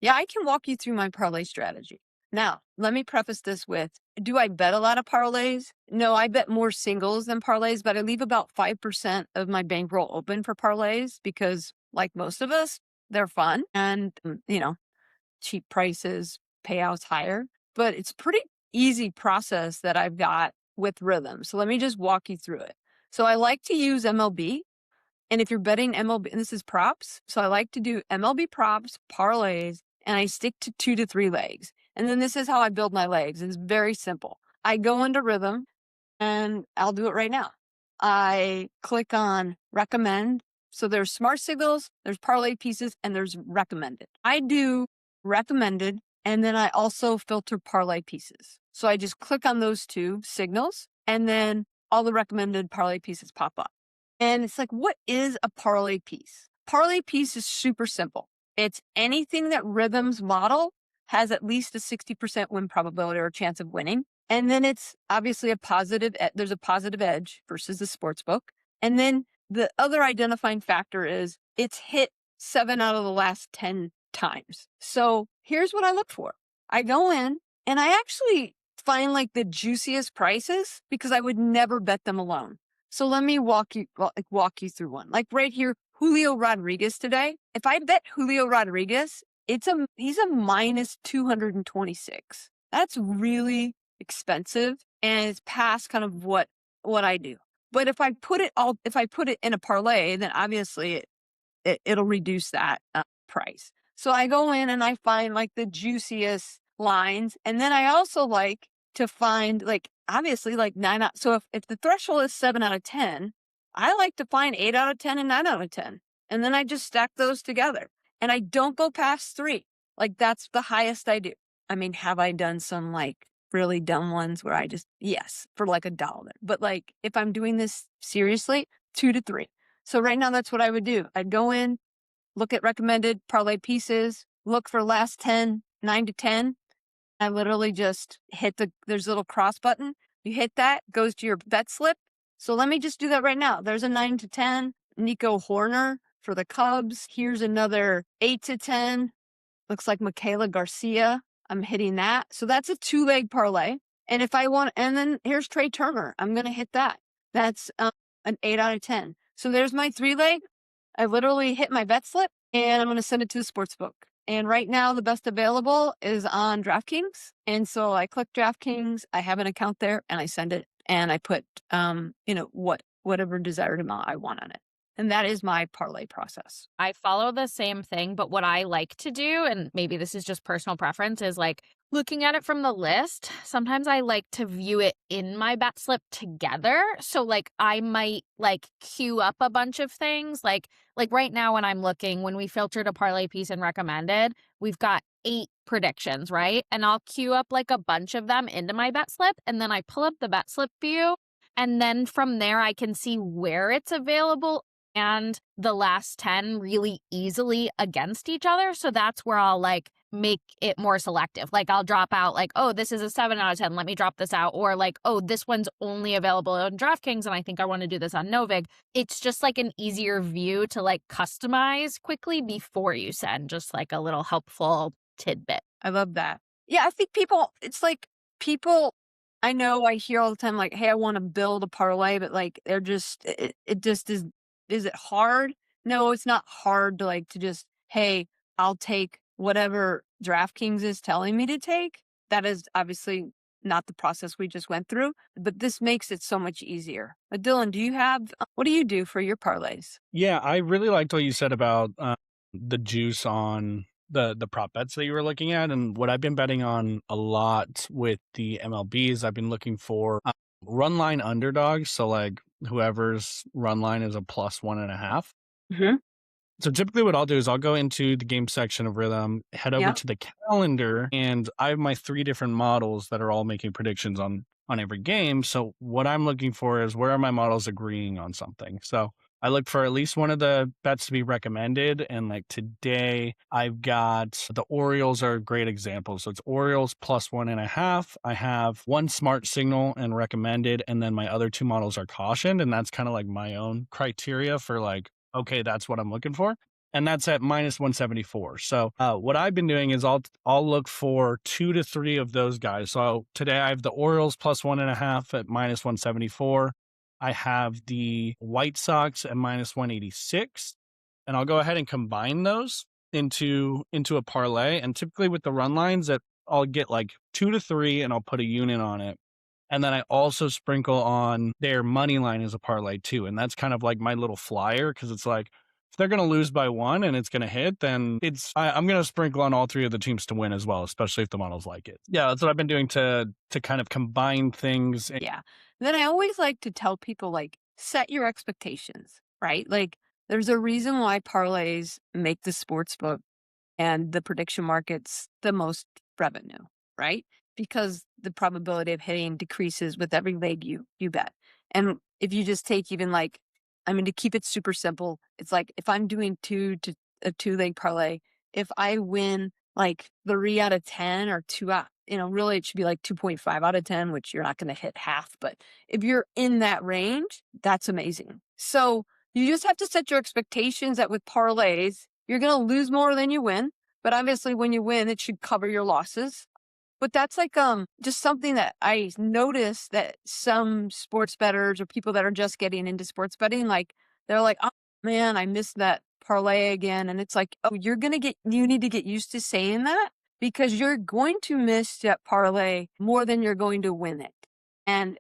Yeah, I can walk you through my parlay strategy. Now, let me preface this with, do I bet a lot of parlays? No, I bet more singles than parlays, but I leave about 5% of my bankroll open for parlays because, like most of us, they're fun and, cheap prices, payouts higher. But it's pretty easy process that I've got with Rithmm. So let me just walk you through it. So I like to use MLB. And if you're betting MLB, and this is props, so I like to do MLB props, parlays, and I stick to 2 to 3 legs. And then this is how I build my legs. It's very simple. I go into Rithmm, and I'll do it right now. I click on recommend. So there's smart signals, there's parlay pieces, and there's recommended. I do recommended, and then I also filter parlay pieces. So I just click on those 2 signals, and then all the recommended parlay pieces pop up. And it's like, what is a parlay piece? Parlay piece is super simple. It's anything that Rhythm's model has at least a 60% win probability or chance of winning. And then it's obviously there's a positive edge versus the sports book. And then the other identifying factor is it's hit 7 out of the last 10 times. So here's what I look for. I go in and I actually find like the juiciest prices because I would never bet them alone. So let me walk you through one. Like right here, Julio Rodriguez today. If I bet Julio Rodriguez, he's a minus 226. That's really expensive, and it's past kind of what I do. But if I put it in a parlay, then obviously it'll reduce that price. So I go in and I find like the juiciest lines, and then I also like to find like obviously like 9 out. So if the threshold is 7 out of 10, I like to find 8 out of 10 and 9 out of 10. And then I just stack those together and I don't go past 3. Like that's the highest I do. I mean, have I done some like really dumb ones where yes, for like $1. But like if I'm doing this seriously, 2 to 3. So right now that's what I would do. I'd go in, look at recommended parlay pieces, look for last 10, 9 to 10. I literally just there's a little cross button. You hit that, goes to your bet slip. So let me just do that right now. There's a 9 to 10, Nico Horner for the Cubs. Here's another 8 to 10. Looks like Michaela Garcia. I'm hitting that. So that's a 2-leg parlay. And then here's Trey Turner. I'm going to hit that. That's an 8 out of 10. So there's my 3-leg. I literally hit my bet slip and I'm going to send it to the sports book. And right now, the best available is on DraftKings. And so I click DraftKings, I have an account there, and I send it, and I put, whatever desired amount I want on it. And that is my parlay process. I follow the same thing, but what I like to do, and maybe this is just personal preference, is like looking at it from the list. Sometimes I like to view it in my bet slip together. So like I might like queue up a bunch of things. Like right now when we filtered a parlay piece and recommended, we've got 8 predictions, right? And I'll queue up like a bunch of them into my bet slip, and then I pull up the bet slip view. And then from there, I can see where it's available and the last 10 really easily against each other. So that's where I'll like make it more selective. Like I'll drop out like, oh, this is a 7 out of 10. Let me drop this out. Or like, oh, this one's only available on DraftKings and I think I want to do this on Novig. It's just like an easier view to like customize quickly before you send, just like a little helpful tidbit. I love that. Yeah, I think people I know I hear all the time like, hey, I want to build a parlay, but like they're just it just is it hard? No, it's not hard to just, hey, I'll take whatever DraftKings is telling me to take. That is obviously not the process we just went through, but this makes it so much easier. But Dylan, what do you do for your parlays? Yeah, I really liked what you said about the juice on the prop bets that you were looking at. And what I've been betting on a lot with the MLBs, I've been looking for run line underdogs. So like whoever's run line is a +1.5. Mm-hmm. So typically what I'll do is I'll go into the game section of Rithmm, head over Yep. to the calendar, and I have my 3 different models that are all making predictions on every game. So what I'm looking for is where are my models agreeing on something. So I look for at least one of the bets to be recommended. And like today, I've got the Orioles are a great example. So it's Orioles +1.5. I have one smart signal and recommended, and then my other 2 models are cautioned. And that's kind of like my own criteria for like, okay, that's what I'm looking for. and that's at -174. So what I've been doing is I'll look for 2 to 3 of those guys. So today I have the Orioles +1.5 at -174. I have the White Sox at -186, and I'll go ahead and combine those into a parlay. And typically with the run lines, that I'll get like 2 to 3, and I'll put a unit on it. And then I also sprinkle on their money line as a parlay too. And that's kind of like my little flyer, because it's like, if they're going to lose by 1 and it's going to hit, then I'm going to sprinkle on all 3 of the teams to win as well, especially if the models like it. Yeah, that's what I've been doing to kind of combine things. Yeah. Then I always like to tell people, like, set your expectations, right? Like, there's a reason why parlays make the sports book and the prediction markets the most revenue, right? Because the probability of hitting decreases with every leg you bet. And if you just take even like, I mean, to keep it super simple, it's like if I'm doing a 2 leg parlay, if I win like 3 out of 10 or 2 out, really it should be like 2.5 out of 10, which you're not going to hit half. But if you're in that range, that's amazing. So you just have to set your expectations that with parlays, you're going to lose more than you win. But obviously when you win, it should cover your losses. But that's like just something that I noticed that some sports bettors or people that are just getting into sports betting, like they're like, oh man, I missed that parlay again. And it's like, oh, you need to get used to saying that, because you're going to miss that parlay more than you're going to win it. And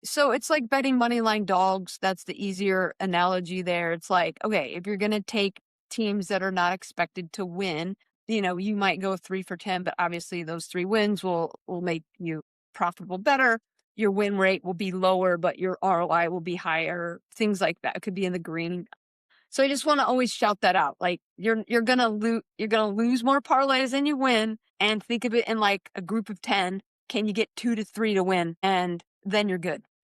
so it's like betting money line dogs. That's the easier analogy there. It's like, okay, if you're going to take teams that are not expected to win, you might go 3 for 10, but obviously those 3 wins will make you profitable better. Your win rate will be lower, but your ROI will be higher. Things like that. It could be in the green. So I just want to always shout that out. Like you're gonna lose more parlays than you win, and think of it in like a group of 10. Can you get 2 to 3 to win? And then you're good.